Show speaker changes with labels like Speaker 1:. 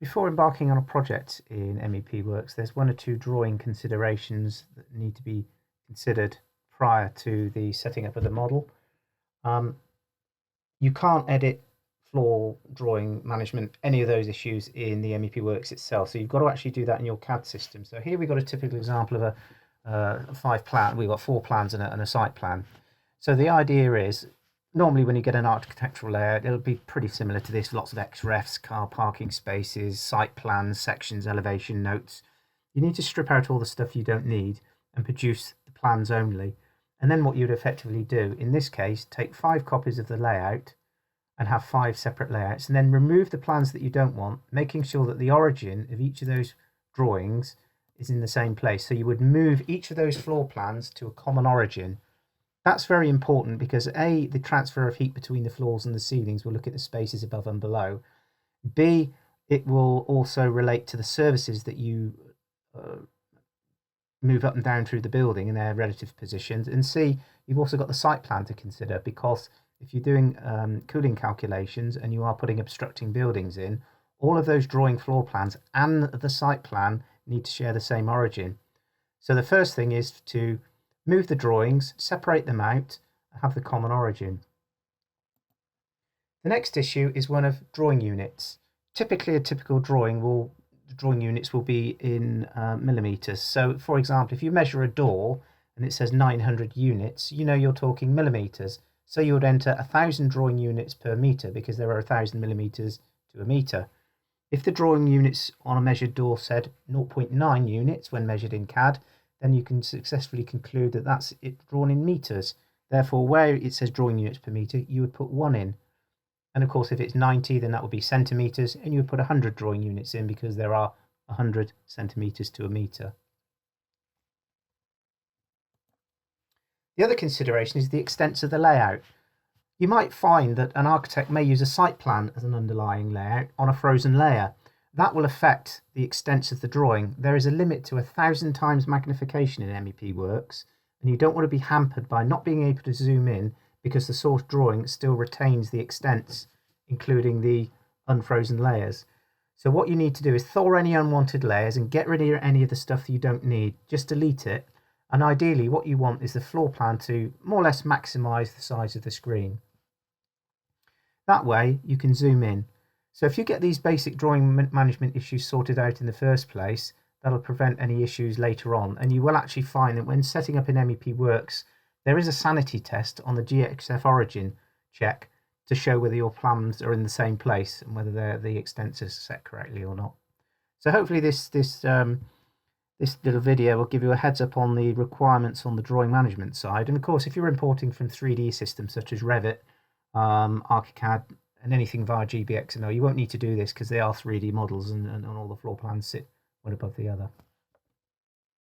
Speaker 1: Before embarking on a project in MEP Works, there's one or two drawing considerations that need to be considered prior to the setting up of the model. You can't edit floor drawing management, any of those issues in the MEP Works itself. So you've got to actually do that in your CAD system. So here we've got a typical example of a 5 plan. We've got 4 plans and a site plan. So the idea is, normally when you get an architectural layout, it'll be pretty similar to this. Lots of XREFs, car parking spaces, site plans, sections, elevation notes. You need to strip out all the stuff you don't need and produce the plans only. And then what you'd effectively do, in this case, take 5 copies of the layout and have 5 separate layouts, and then remove the plans that you don't want, making sure that the origin of each of those drawings is in the same place. So you would move each of those floor plans to a common origin. That's very important because A, the transfer of heat between the floors and the ceilings will look at the spaces above and below. B, it will also relate to the services that you move up and down through the building in their relative positions. And C, you've also got the site plan to consider, because if you're doing cooling calculations and you are putting obstructing buildings in, all of those drawing floor plans and the site plan need to share the same origin. So the first thing is to move the drawings, separate them out, and have the common origin. The next issue is one of drawing units. Typically a typical drawing units will be in millimeters. So for example, if you measure a door and it says 900 units, you know you're talking millimeters. So you would enter 1,000 drawing units per meter because there are 1,000 millimeters to a meter. If the drawing units on a measured door said 0.9 units when measured in CAD, then you can successfully conclude that that's it drawn in meters. Therefore, where it says drawing units per meter, you would put 1 in. And of course, if it's 90, then that would be centimeters, and you would put 100 drawing units in because there are 100 centimeters to a meter. The other consideration is the extents of the layout. You might find that an architect may use a site plan as an underlying layout on a frozen layer. That will affect the extents of the drawing. There is a limit to 1,000 times magnification in MEP Works, and you don't want to be hampered by not being able to zoom in because the source drawing still retains the extents, including the unfrozen layers. So what you need to do is thaw any unwanted layers and get rid of any of the stuff that you don't need. Just delete it. And ideally what you want is the floor plan to more or less maximize the size of the screen. That way you can zoom in. So if you get these basic drawing management issues sorted out in the first place, that'll prevent any issues later on. And you will actually find that when setting up in MEP Works, there is a sanity test on the GXF origin check to show whether your plans are in the same place and whether the extents are set correctly or not. So hopefully this little video will give you a heads up on the requirements on the drawing management side. And of course, if you're importing from 3D systems such as Revit, ArchiCAD, and anything via GBXML, you won't need to do this because they are 3D models and all the floor plans sit one above the other.